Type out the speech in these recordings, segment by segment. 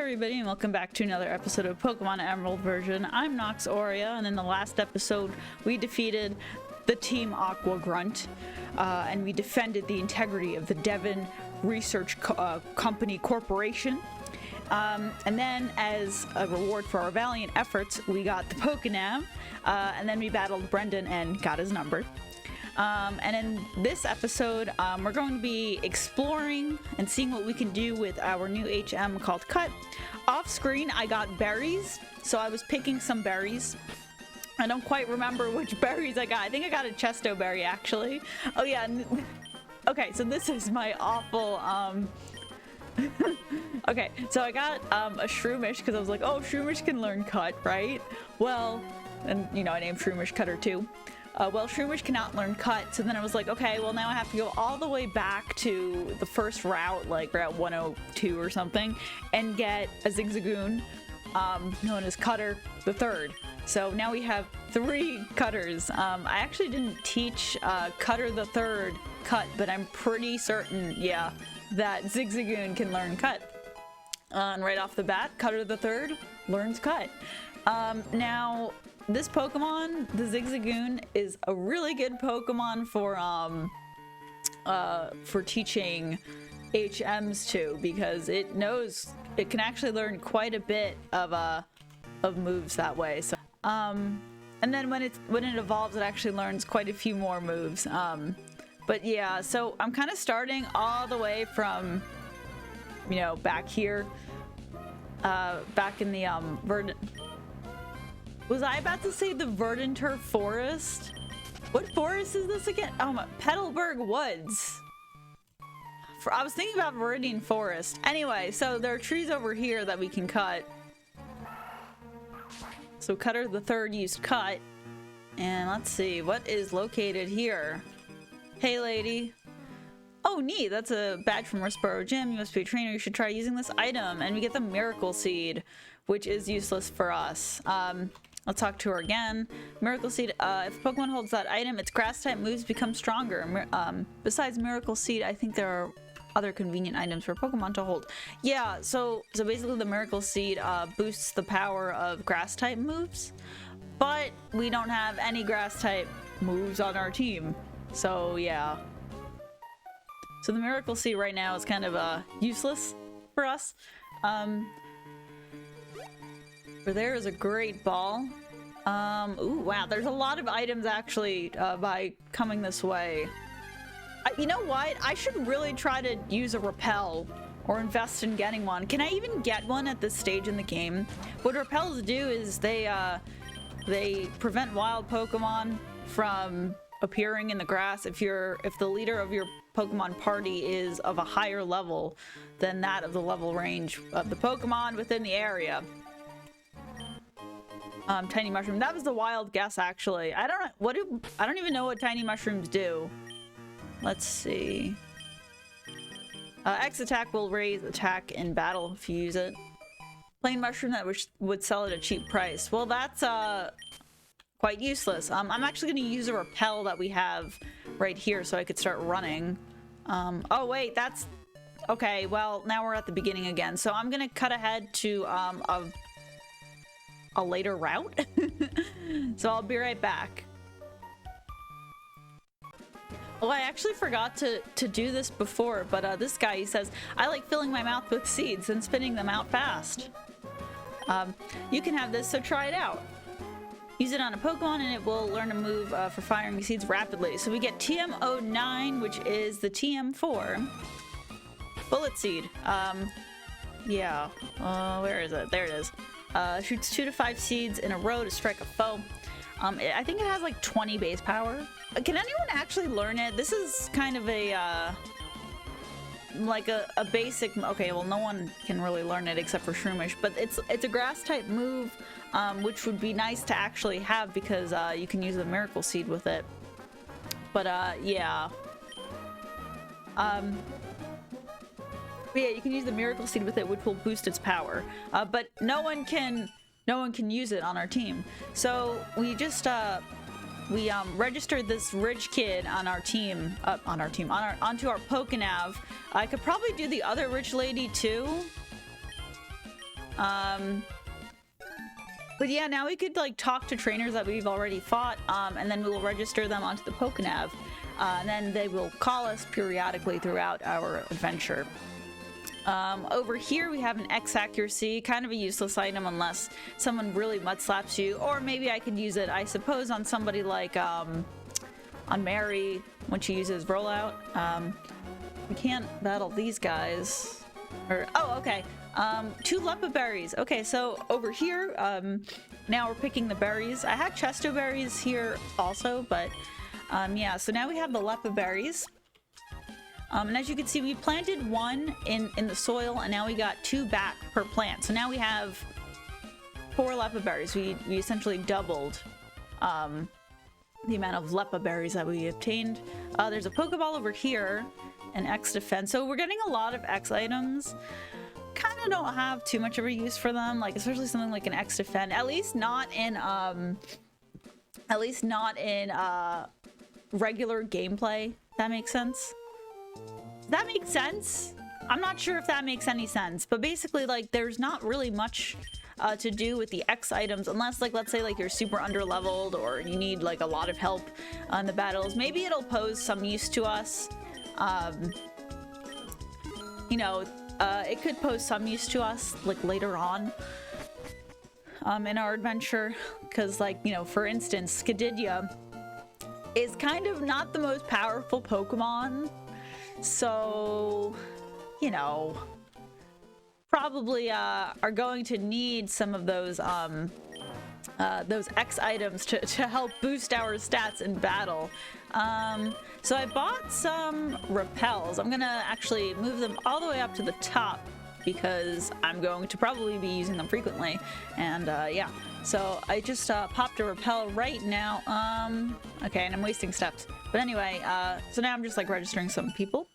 everybody, and welcome back to another episode of Pokemon Emerald version. I'm Nox Aurea, and in the last episode, we defeated the Team Aqua Grunt, and we defended the integrity of the Devon Research Company Corporation. And then, as a reward for our valiant efforts, we got the Pokénav, and then we battled Brendan and got his number. And in this episode, we're going to be exploring and seeing what we can do with our new HM called Cut. Off screen, I got berries, so I was picking some berries. I don't quite remember which berries I got. I think I got a Chesto berry, actually. Oh yeah, okay, so this is my awful, okay, so I got a Shroomish because I was like, oh, Shroomish can learn Cut, right? Well, and you know, I named Shroomish Cutter too. Well, Shroomish cannot learn Cut, so then I was like, okay, well now I have to go all the way back to the first route, like Route 102 or something, and get a Zigzagoon, known as Cutter the Third. So now we have 3 Cutters. I actually didn't teach Cutter the Third Cut, but I'm pretty certain, yeah, that Zigzagoon can learn Cut. And right off the bat, Cutter the Third learns Cut. Now, this Pokemon, the Zigzagoon, is a really good Pokemon for teaching HMs to, because it can actually learn quite a bit of moves that way. So, and then when it evolves, it actually learns quite a few more moves. But yeah, so I'm kind of starting all the way from, you know, back here, back in the Verdant. Was I about to say the Verdant Forest? What forest is this again? Oh, Petalburg Woods. I was thinking about Viridian Forest. Anyway, so there are trees over here that we can cut. So Cutter the Third used Cut. And let's see, what is located here? Hey, lady. Oh, neat. That's a badge from Rustboro Gym. You must be a trainer. You should try using this item. And we get the Miracle Seed, which is useless for us. I'll talk to her again. Miracle Seed, if a Pokemon holds that item, its grass-type moves become stronger. Besides Miracle Seed, I think there are other convenient items for Pokemon to hold. Yeah, so basically the Miracle Seed boosts the power of grass-type moves, but we don't have any grass-type moves on our team. So yeah. So the Miracle Seed right now is kind of useless for us. Over there is a Great Ball. Ooh, wow, there's a lot of items actually by coming this way. You know what? I should really try to use a Repel or invest in getting one. Can I even get one at this stage in the game? What Repels do is they prevent wild Pokemon from appearing in the grass if the leader of your Pokemon party is of a higher level than that of the level range of the Pokemon within the area. Tiny Mushroom. That was the wild guess, actually. I don't even know what Tiny Mushrooms do. Let's see. X attack will raise attack in battle if you use it. Plain Mushroom that would sell at a cheap price. Well, that's quite useless. I'm actually going to use a Repel that we have right here so I could start running. Oh wait, that's okay. Well, now we're at the beginning again. So I'm going to cut ahead to a later route. So I'll be right back. Well, I actually forgot to do this before, but this guy, he says, I like filling my mouth with seeds and spitting them out fast. You can have this, so try it out. Use it on a Pokemon and it will learn a move for firing seeds rapidly. So we get TM09, which is the TM4. Bullet Seed. Yeah. Where is it? There it is. Shoots 2 to 5 seeds in a row to strike a foe. I think it has like 20 base power. Can anyone actually learn it? This is kind of a like a basic. Okay, well, no one can really learn it except for Shroomish, but it's a grass type move, which would be nice to actually have because you can use the Miracle Seed with it. But yeah. Yeah, you can use the Miracle Seed with it, which will boost its power. But no one can use it on our team. So we just registered this rich kid on our team, onto our Pokénav. I could probably do the other rich lady too. But yeah, now we could like talk to trainers that we've already fought, and then we'll register them onto the Pokenav, and then they will call us periodically throughout our adventure. Over here we have an X accuracy, kind of a useless item unless someone really mud slaps you, or maybe I could use it, I suppose, on somebody like on Mary when she uses rollout. We can't battle these guys. Or oh, okay. 2 Lepa berries. Okay, so over here, now we're picking the berries. I had Chesto berries here also, but yeah, so now we have the Lepa berries. And as you can see, we planted 1 in the soil, and now we got 2 back per plant. So now we have 4 Lepa berries. We essentially doubled the amount of Lepa berries that we obtained. There's a Pokeball over here, and X defense. So we're getting a lot of X items. Kind of don't have too much of a use for them, like especially something like an X defend. At least not in regular gameplay. That makes sense. That makes sense. I'm not sure if that makes any sense, but basically, like, there's not really much to do with the X items unless, like, let's say like you're super underleveled or you need like a lot of help on the battles. Maybe it'll pose some use to us. You know, it could pose some use to us like later on in our adventure, because, like, you know, for instance, Skididya is kind of not the most powerful Pokemon, so, you know, probably are going to need some of those X items to help boost our stats in battle. So I bought some repels. I'm gonna actually move them all the way up to the top because I'm going to probably be using them frequently. And yeah, so I just popped a repel right now. Okay, and I'm wasting steps. But anyway, so now I'm just like registering some people.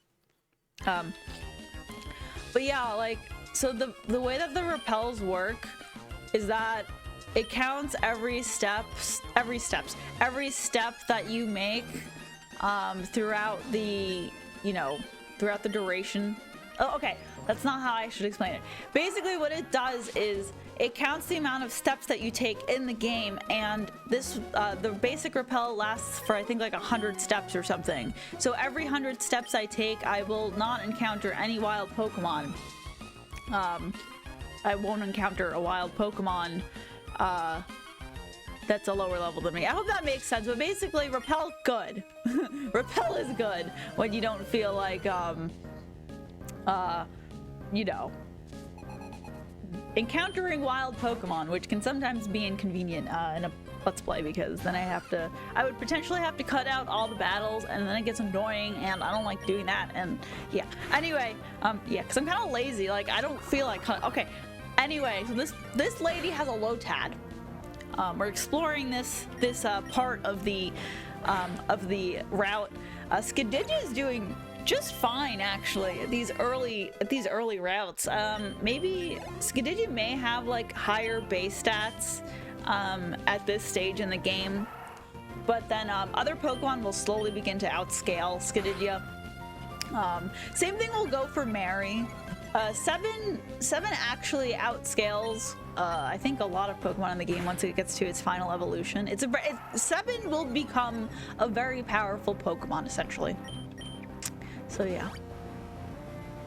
But yeah, like, so the way that the repels work is that it counts every step that you make throughout the, you know, throughout the duration. Oh, okay, that's not how I should explain it. Basically what it does is it counts the amount of steps that you take in the game, and this the basic repel lasts for I think like 100 steps or something. So every 100 steps I take, I will not encounter any wild Pokemon. I won't encounter a wild Pokemon that's a lower level than me. I hope that makes sense, but basically repel good. Repel is good when you don't feel like you know, encountering wild Pokemon, which can sometimes be inconvenient in a Let's Play, because then I would potentially have to cut out all the battles, and then it gets annoying, and I don't like doing that, and yeah. Anyway, yeah, because I'm kind of lazy, like, I don't feel like, okay. Anyway, so this lady has a Lotad. We're exploring this part of the route. Skididya is doing just fine, actually, at these early routes. Maybe Skididya may have like higher base stats at this stage in the game, but then other Pokemon will slowly begin to outscale Skididya. Same thing will go for Mary. 7 actually outscales I think a lot of Pokemon in the game once it gets to its final evolution. 7 will become a very powerful Pokemon essentially. So yeah.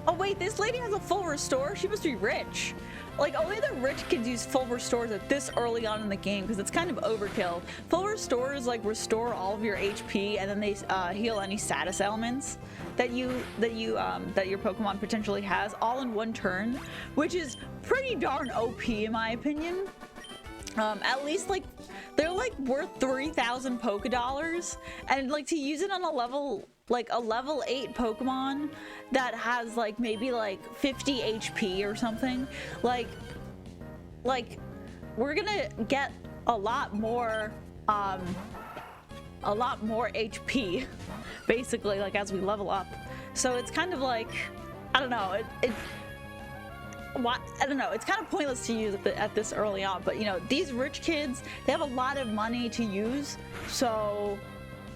Oh wait, this lady has a full restore? She must be rich. Like, only the rich kids use full restores at this early on in the game because it's kind of overkill. Full restores like restore all of your HP, and then they heal any status ailments that your Pokemon potentially has all in one turn, which is pretty darn OP in my opinion. At least like they're like worth 3,000 Pokedollars, and like to use it on a level 8 Pokemon that has like maybe like 50 HP or something, like we're gonna get a lot more HP basically, like as we level up. So it's kind of like, I don't know, I don't know, it's kind of pointless to use at this early on, but you know, these rich kids, they have a lot of money to use, so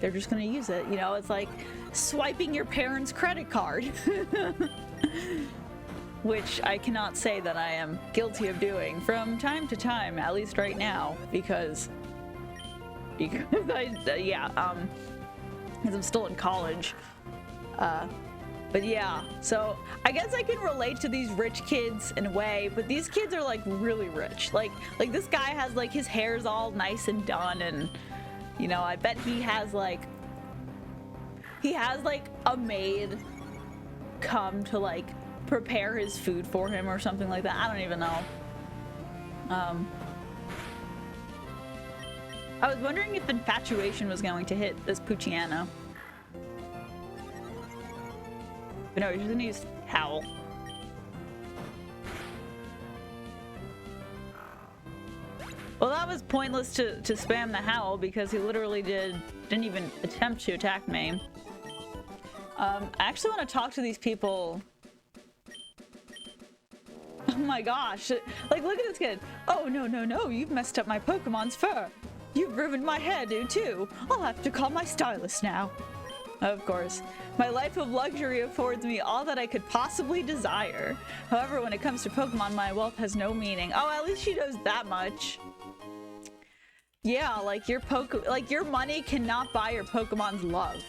they're just gonna use it. You know, it's like swiping your parents' credit card. which I cannot say that I am guilty of doing from time to time, at least right now, because I'm still in college. But yeah, so I guess I can relate to these rich kids in a way, but these kids are like really rich. Like this guy has like his hair's all nice and done, and you know, I bet he has like a maid come to like prepare his food for him or something like that. I don't even know. I was wondering if infatuation was going to hit this Pucciano. But no, he's just gonna use Howl. Well, that was pointless to spam the Howl because he literally didn't even attempt to attack me. I actually want to talk to these people. Oh my gosh. Like, look at this kid. Oh, no, you've messed up my Pokemon's fur. You've ruined my hairdo too. I'll have to call my stylist now. Of course. My life of luxury affords me all that I could possibly desire. However, when it comes to Pokemon, my wealth has no meaning. Oh, at least she knows that much. Yeah, like your money cannot buy your Pokemon's love.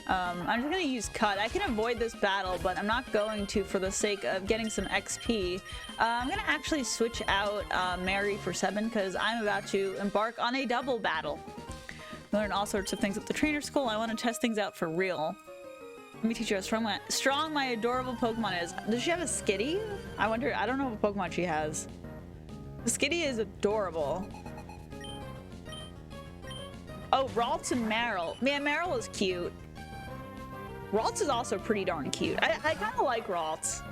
I'm just gonna use Cut. I can avoid this battle, but I'm not going to for the sake of getting some XP. I'm gonna actually switch out Mary for 7 because I'm about to embark on a double battle. Learn all sorts of things at the trainer school. I want to test things out for real. Let me teach you how strong my adorable Pokemon is. Does she have a Skitty? I wonder. I don't know what Pokemon she has. The Skitty is adorable. Oh, Ralts and Marill. Man, Marill is cute. Ralts is also pretty darn cute. I kind of like Ralts.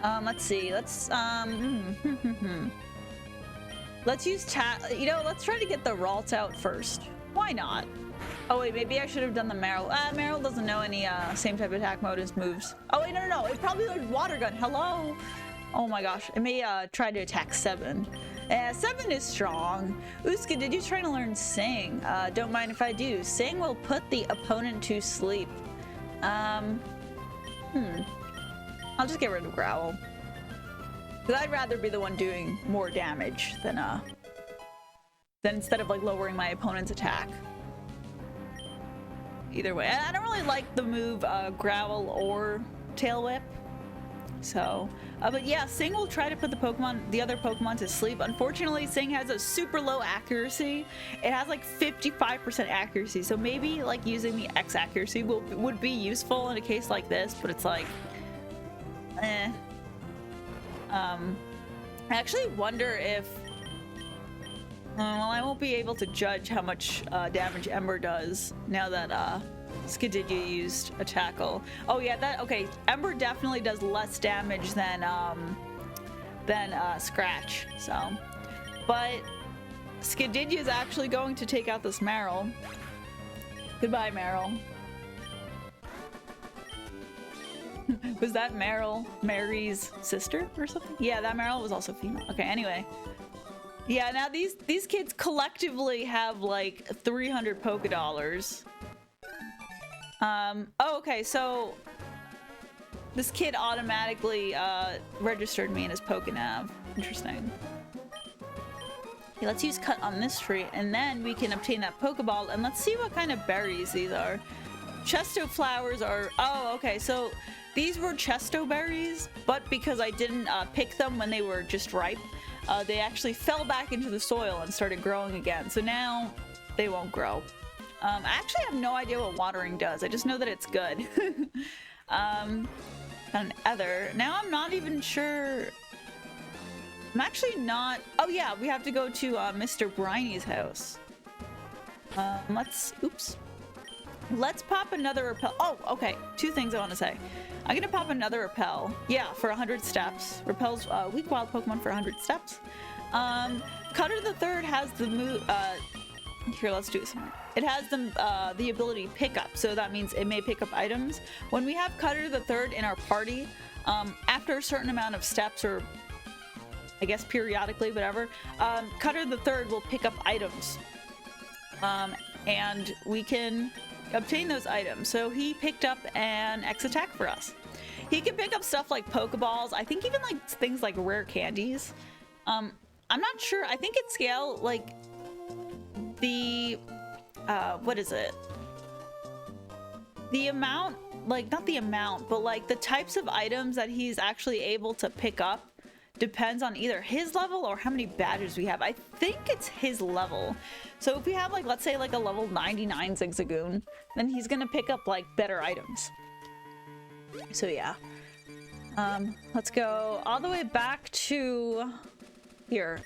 Let's see. Let's let's use let's try to get the Ralts out first. Why not? Oh wait, maybe I should have done the Marill. Marill doesn't know any same type of attack mode as moves. Oh wait, no. It probably learned Water Gun. Hello. Oh my gosh. It may try to attack 7. 7 is strong. Uska, did you try to learn Sing? Don't mind if I do. Sing will put the opponent to sleep. I'll just get rid of Growl. Because I'd rather be the one doing more damage than instead of like lowering my opponent's attack. Either way, I don't really like the move Growl or Tail Whip. So, but yeah, Sing will try to put the other Pokemon to sleep. Unfortunately, Sing has a super low accuracy. It has like 55% accuracy, so maybe like using the X accuracy would be useful in a case like this, but it's like, eh. I actually wonder if, well, I won't be able to judge how much damage Ember does now that Skididya used a tackle. Oh yeah, okay. Ember definitely does less damage than Scratch. So, but Skididya is actually going to take out this Marill. Goodbye, Marill. Was that Marill Mary's sister or something? Yeah, that Marill was also female. Okay, anyway. Yeah, now these kids collectively have like 300 Pokédollars. Oh, okay, so this kid automatically registered me in his Pokénav. Interesting. Okay, let's use Cut on this tree, and then we can obtain that Pokeball, and let's see what kind of berries these are. Chesto flowers are... Oh, okay, so these were Chesto berries, but because I didn't pick them when they were just ripe, they actually fell back into the soil and started growing again. So now they won't grow. I actually have no idea what watering does. I just know that it's good. And Ether. Now I'm not even sure. I'm actually not. Oh yeah, we have to go to Mr. Briny's house. Let's pop another repel. Oh, okay. 2 things I want to say. I'm gonna pop another repel. Yeah, for 100 steps. Repels weak wild Pokemon for 100 steps. Cutter the Third has the move. Here, let's do this. It has the ability pick up, so that means it may pick up items. When we have Cutter the Third in our party, after a certain amount of steps, or I guess periodically, whatever, Cutter the Third will pick up items, and we can obtain those items. So he picked up an X attack for us. He can pick up stuff like Pokeballs. I think even like things like rare candies. I'm not sure. I think at scale, like the, what is it? The amount, like not the amount, but like the types of items that he's actually able to pick up depends on either his level or how many badges we have. I think it's his level. So if we have like, let's say like a level 99 Zigzagoon, then he's gonna pick up like better items. So yeah. Let's go all the way back to here.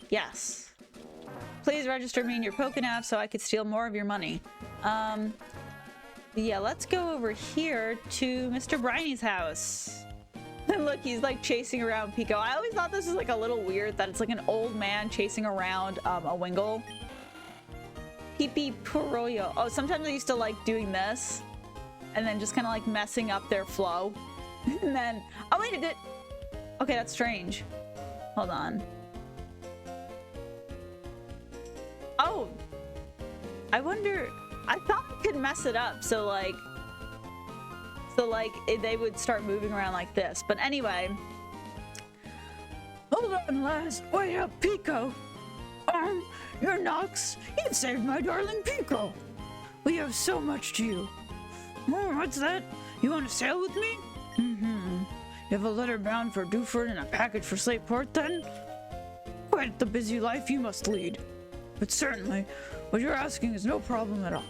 Yes. Please register me in your Pokénav so I could steal more of your money. Yeah, let's go over here to Mr. Briny's house. And look, he's like chasing around Pico. I always thought this was like a little weird that it's like an old man chasing around a Wingull. Pipi Puroyo. Oh, sometimes I used to like doing this and then just kind of like messing up their flow. And then, oh wait, it did. Okay, that's strange. Hold on. Oh, I wonder, I thought I could mess it up. So like they would start moving around like this. But anyway. Hold on, lass. Wait up, Pico. You're Nox. You saved my darling Pico. We have so much to you. Oh, what's that? You want to sail with me? Mm-hmm. You have a letter bound for Dewford and a package for Slateport, then? Quite the busy life you must lead. But certainly, what you're asking is no problem at all.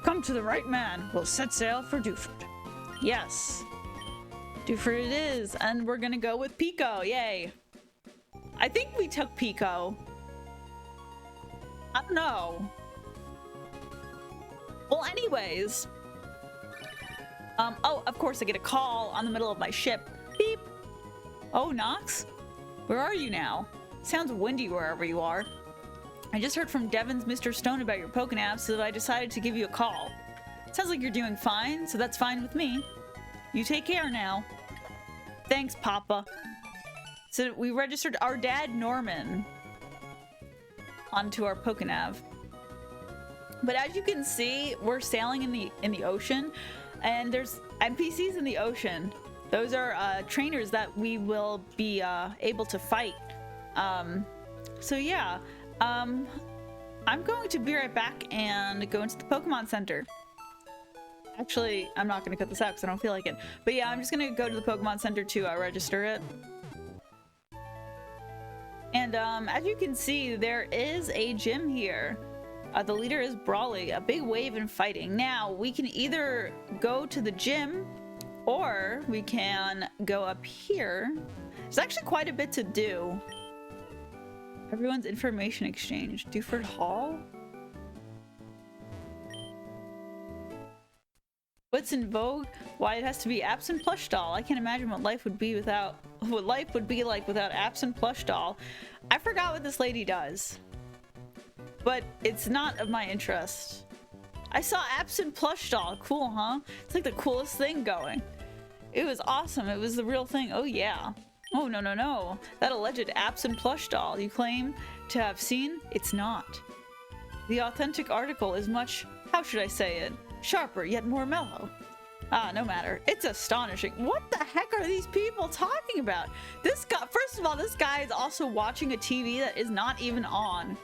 Come to the right man. We'll set sail for Dewford. Yes. Dewford it is. And we're gonna go with Pico. Yay. I think we took Pico. I don't know. Well, anyways. Oh, of course I get a call on the middle of my ship. Beep. Oh, Nox? Where are you now? Sounds windy wherever you are. I just heard from Devon's Mr. Stone about your Pokénav, so I decided to give you a call. Sounds like you're doing fine, so that's fine with me. You take care now. Thanks, Papa. So we registered our dad, Norman, onto our Pokénav. But as you can see, we're sailing in the ocean, and there's NPCs in the ocean. Those are trainers that we will be able to fight. So yeah, I'm going to be right back and go into the Pokemon Center. Actually, I'm not going to cut this out because I don't feel like it. But yeah, I'm just going to go to the Pokemon Center to register it. And as you can see, there is a gym here. The leader is Brawly, a big wave in fighting. Now, we can either go to the gym or we can go up here. There's actually quite a bit to do. Everyone's information exchange. Dewford Hall? What's in vogue? Why it has to be absent plush doll. I can't imagine what life would be like without absent plush doll. I forgot what this lady does, but it's not of my interest. I saw absent plush doll. Cool, huh? It's like the coolest thing going. It was awesome. It was the real thing. Oh yeah. Oh no no no. That alleged absent plush doll you claim to have seen, it's not. The authentic article is much, how should I say it? Sharper, yet more mellow. Ah, no matter. It's astonishing. What the heck are these people talking about? This guy, first of all, this guy is also watching a TV that is not even on.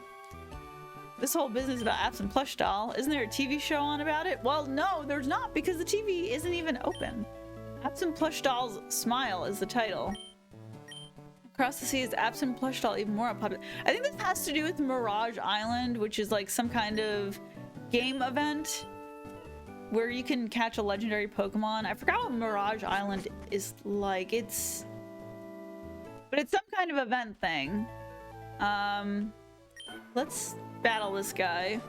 This whole business about absent plush doll, isn't there a TV show on about it? Well, no, there's not, because the TV isn't even open. Absent plush doll's smile is the title. Across the sea is absent plush doll even more unpopular. I think this has to do with Mirage Island, which is like some kind of game event where you can catch a legendary Pokemon. I forgot what Mirage Island is like. But it's some kind of event thing. Let's battle this guy.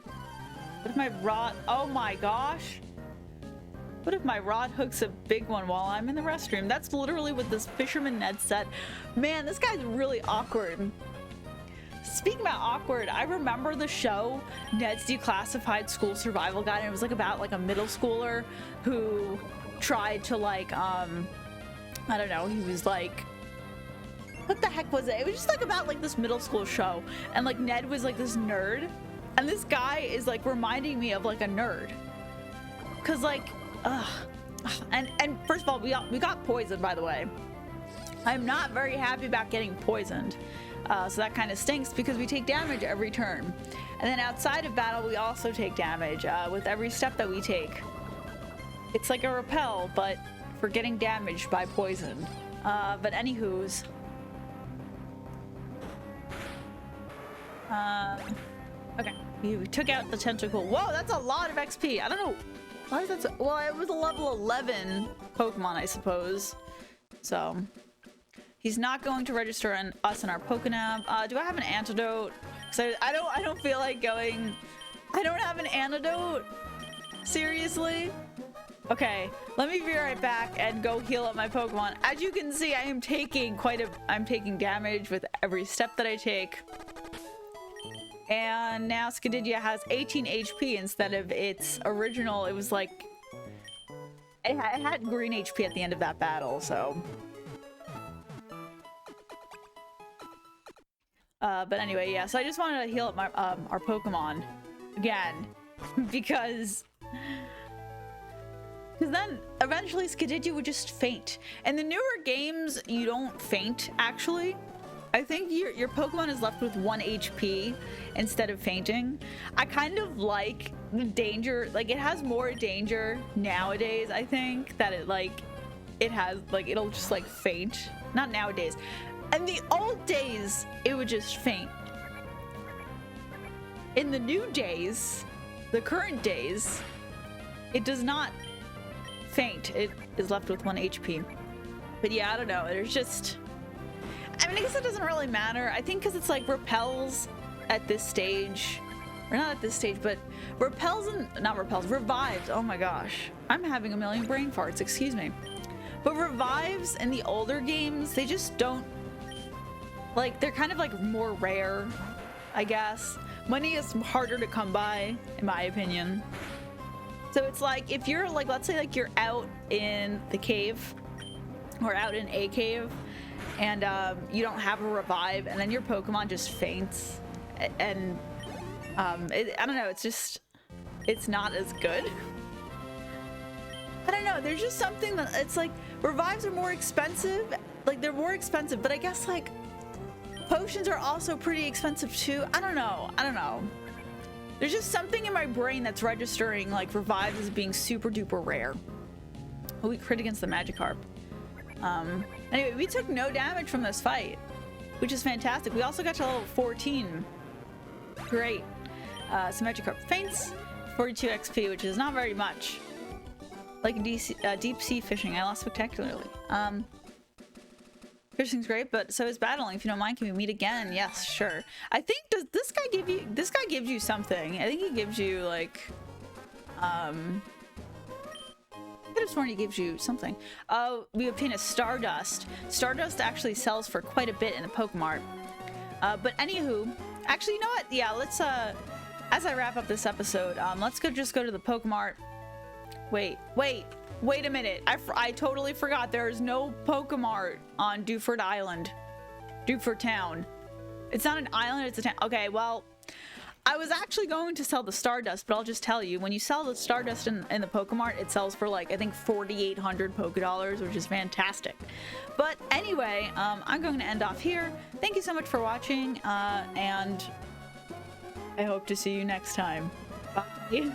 What if my rod, oh my gosh. What if my rod hooks a big one while I'm in the restroom? That's literally what this Fisherman Ned said. Man, this guy's really awkward. Speaking about awkward, I remember the show Ned's Declassified School Survival Guide, and it was like about like a middle schooler who tried to like I don't know, he was like, what the heck was it? It was just like about like this middle school show, and like Ned was like this nerd, and this guy is like reminding me of like a nerd, cause like And first of all, we got poisoned, by the way. I'm not very happy about getting poisoned. So that kind of stinks because we take damage every turn. And then outside of battle, we also take damage with every step that we take. It's like a repel, but for getting damaged by poison. But anywho's. Okay, we took out the tentacle. Whoa, that's a lot of XP. I don't know. Why is that so? Well, it was a level 11 Pokemon, I suppose. So, he's not going to register us in our Pokénab. Do I have an antidote? So I don't feel like going. I don't have an antidote. Seriously? Okay, let me be right back and go heal up my Pokemon. As you can see, I'm taking damage with every step that I take. And now Skididya has 18 HP instead of its original. It was like it had green HP at the end of that battle, so. But anyway, yeah. So I just wanted to heal up my our Pokemon again because then eventually Skididya would just faint. In the newer games, you don't faint actually. I think your Pokemon is left with 1 HP instead of fainting. I kind of like the danger, like it has more danger nowadays, I think, that it has, like, it'll just like faint. Not nowadays. In the old days, it would just faint. In the new days, the current days, it does not faint. It is left with 1 HP. But yeah, I don't know. There's just... I mean, I guess it doesn't really matter. I think because it's like repels at this stage. Or not at this stage, but repels and... Not repels, revives. Oh my gosh. I'm having a million brain farts, excuse me. But revives in the older games, they just don't... Like, they're kind of like more rare, I guess. Money is harder to come by, in my opinion. So it's like, if you're like, let's say like you're out in the cave, or out in a cave, and you don't have a revive, and then your Pokemon just faints, and I don't know, it's just, it's not as good. I don't know, there's just something that, it's like, revives are more expensive, like they're more expensive, but I guess like, potions are also pretty expensive too. I don't know. There's just something in my brain that's registering like revives as being super duper rare. Oh, we crit against the Magikarp. Anyway, we took no damage from this fight, which is fantastic. We also got to level 14. Great. So Magikarp faints, 42 XP, which is not very much. Like deep sea fishing, I lost spectacularly. Fishing's great, but so is battling. If you don't mind, can we meet again? Yes, sure. I think, does this guy give you, this guy gives you something. I think he gives you like, I could have sworn he gives you something. We obtain a Stardust. Stardust actually sells for quite a bit in the Pokemart. But anywho, actually, you know what? Yeah, let's, as I wrap up this episode, let's just go to the Pokemart. Wait a minute. I totally forgot. There is no Pokemart on Dewford Island. Dewford Town. It's not an island, it's a town. Okay, well, I was actually going to sell the Stardust, but I'll just tell you, when you sell the Stardust in the Pokemart, it sells for like, I think 4,800 Pokedollars, which is fantastic. But anyway, I'm going to end off here. Thank you so much for watching, and I hope to see you next time. Bye.